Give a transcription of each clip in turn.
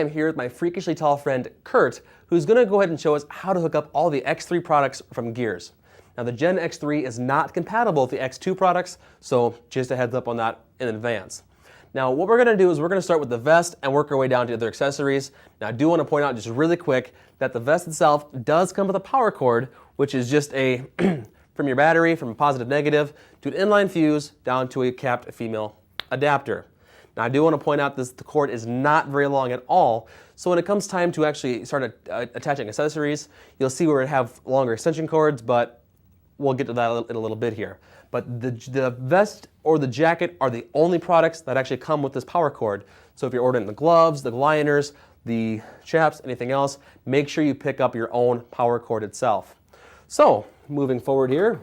am here with my freakishly tall friend Kurt, who's going to go ahead and show us how to hook up all the X3 products from Gears. Now the Gen-X3 is not compatible with the X2 products, so just a heads up on that in advance. Now what we're going to do is we're going to start with the vest and work our way down to other accessories. Now I do want to point out just really quick that the vest itself does come with a power cord, which is just a from your battery, from a positive negative, to an inline fuse down to a capped female adapter. Now I do want to point out the cord is not very long at all, so when it comes time to actually start attaching accessories, you'll see where it have longer extension cords, but we'll get to that in a little bit here. But the vest or the jacket are the only products that actually come with this power cord. So if you're ordering the gloves, the liners, the chaps, anything else, make sure you pick up your own power cord itself. So moving forward here.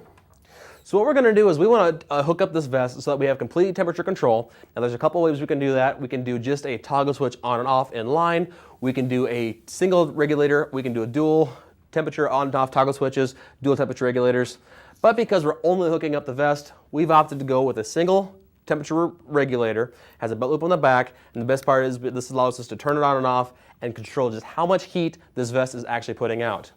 So what we're going to do is we want to hook up this vest so that we have complete temperature control. Now there's a couple ways we can do that. We can do just a toggle switch on and off in line. We can do a single regulator. We can do a dual temperature on and off toggle switches, dual temperature regulators. But because we're only hooking up the vest, we've opted to go with a single temperature regulator. Has a belt loop on the back, and the best part is this allows us to turn it on and off and control just how much heat this vest is actually putting out.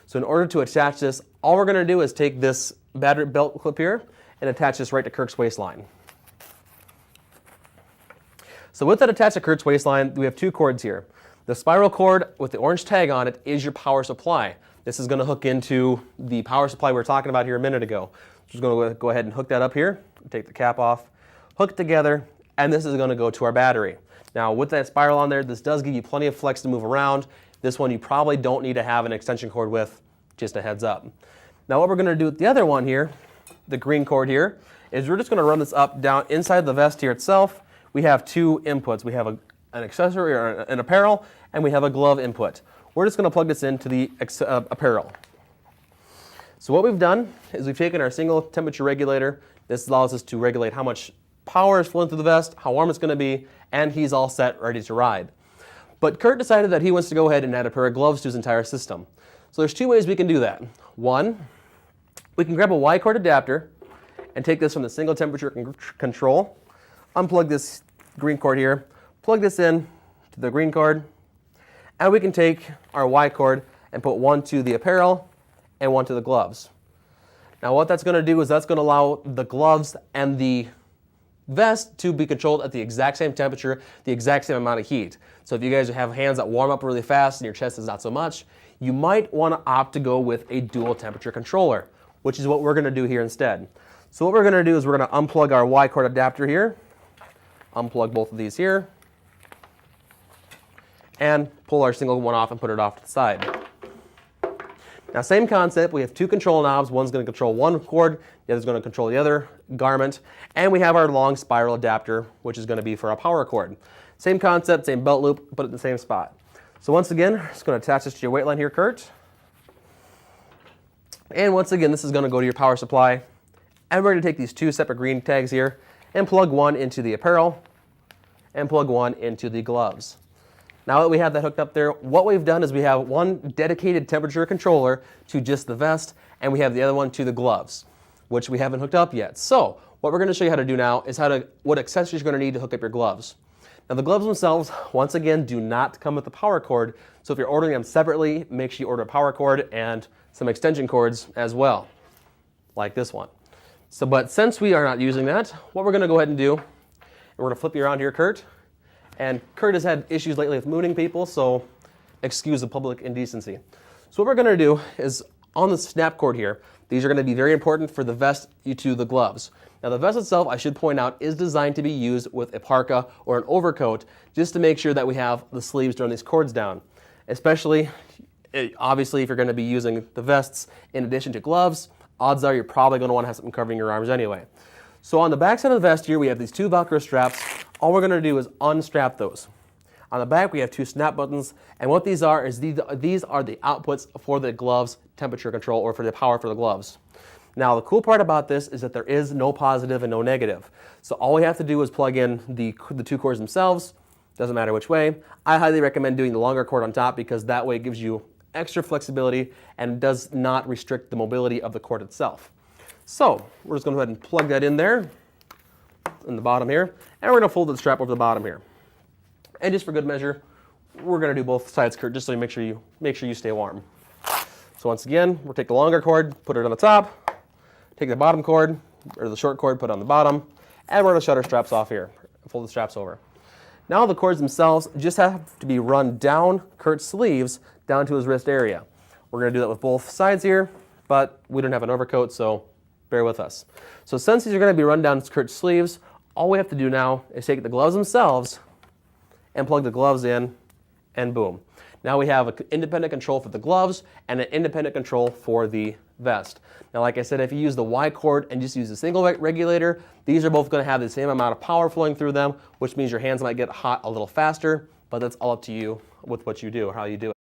So in order to attach this, all we're going to do is take this battery belt clip here and attach this right to Kirk's waistline. So with that attached to Kirk's waistline, we have two cords here. The spiral cord with the orange tag on it is your power supply. This is going to hook into the power supply we were talking about here a minute ago. Just going to go ahead and hook that up here, take the cap off, hook it together, and this is going to go to our battery. Now with that spiral on there, this does give you plenty of flex to move around. This one you probably don't need to have an extension cord with, just a heads up. Now what we're going to do with the other one here, the green cord here, is we're just going to run this up, down inside the vest here itself. We have two inputs. We have an accessory or an apparel, and we have a glove input. We're just going to plug this into the apparel. So what we've done is we've taken our single temperature regulator. This allows us to regulate how much power is flowing through the vest, how warm it's going to be, and he's all set, ready to ride. But Kurt decided that he wants to go ahead and add a pair of gloves to his entire system. So there's two ways we can do that. One, we can grab a Y-cord adapter and take this from the single temperature control, unplug this green cord here, plug this in to the green cord, and we can take our Y-cord and put one to the apparel and one to the gloves. Now what that's going to do is that's going to allow the gloves and the vest to be controlled at the exact same temperature, the exact same amount of heat. So if you guys have hands that warm up really fast and your chest is not so much, you might want to opt to go with a dual temperature controller, which is what we're going to do here instead. So what we're going to do is we're going to unplug our Y-cord adapter here, unplug both of these here, and pull our single one off and put it off to the side. Now same concept, we have two control knobs. One's going to control one cord, the other's going to control the other garment, and we have our long spiral adapter, which is going to be for our power cord. Same concept, same belt loop, put it in the same spot. So once again, just going to attach this to your weight line here, Kurt. And once again, this is going to go to your power supply. And we're going to take these two separate green tags here and plug one into the apparel and plug one into the gloves. Now that we have that hooked up there, what we've done is we have one dedicated temperature controller to just the vest, and we have the other one to the gloves, which we haven't hooked up yet. So what we're going to show you how to do now is what accessories you're going to need to hook up your gloves. Now the gloves themselves, once again, do not come with the power cord. So if you're ordering them separately, make sure you order a power cord and some extension cords as well, like this one. So, but since we are not using that, what we're going to go ahead and do, and we're going to flip you around here, Kurt. And Kurt has had issues lately with mooning people, so excuse the public indecency. So what we're going to do is on the snap cord here, these are going to be very important for the vest to the gloves. Now the vest itself, I should point out, is designed to be used with a parka or an overcoat just to make sure that we have the sleeves to run these cords down. Especially, obviously, if you're going to be using the vests in addition to gloves, odds are you're probably going to want to have something covering your arms anyway. So on the back side of the vest here, we have these two Velcro straps. All we're going to do is unstrap those. On the back, we have two snap buttons, and what these are is these are the outputs for the gloves temperature control, or for the power for the gloves. Now the cool part about this is that there is no positive and no negative. So all we have to do is plug in the two cords themselves. Doesn't matter which way. I highly recommend doing the longer cord on top because that way it gives you extra flexibility and does not restrict the mobility of the cord itself. So we're just going to go ahead and plug that in there in the bottom here, and we're going to fold the strap over the bottom here. And just for good measure, we're going to do both sides, Kurt, just so you make sure you stay warm. So once again, we'll take the longer cord, put it on the top, take the bottom cord, or the short cord, put it on the bottom, and we're going to shut our straps off here. Fold the straps over. Now the cords themselves just have to be run down Kurt's sleeves, down to his wrist area. We're going to do that with both sides here, but we don't have an overcoat, so bear with us. So since these are going to be run down Kurt's sleeves, all we have to do now is take the gloves themselves and plug the gloves in, and boom. Now we have an independent control for the gloves and an independent control for the vest. Now, like I said, if you use the Y cord and just use a single regulator, these are both going to have the same amount of power flowing through them, which means your hands might get hot a little faster, but that's all up to you with what you do or how you do it.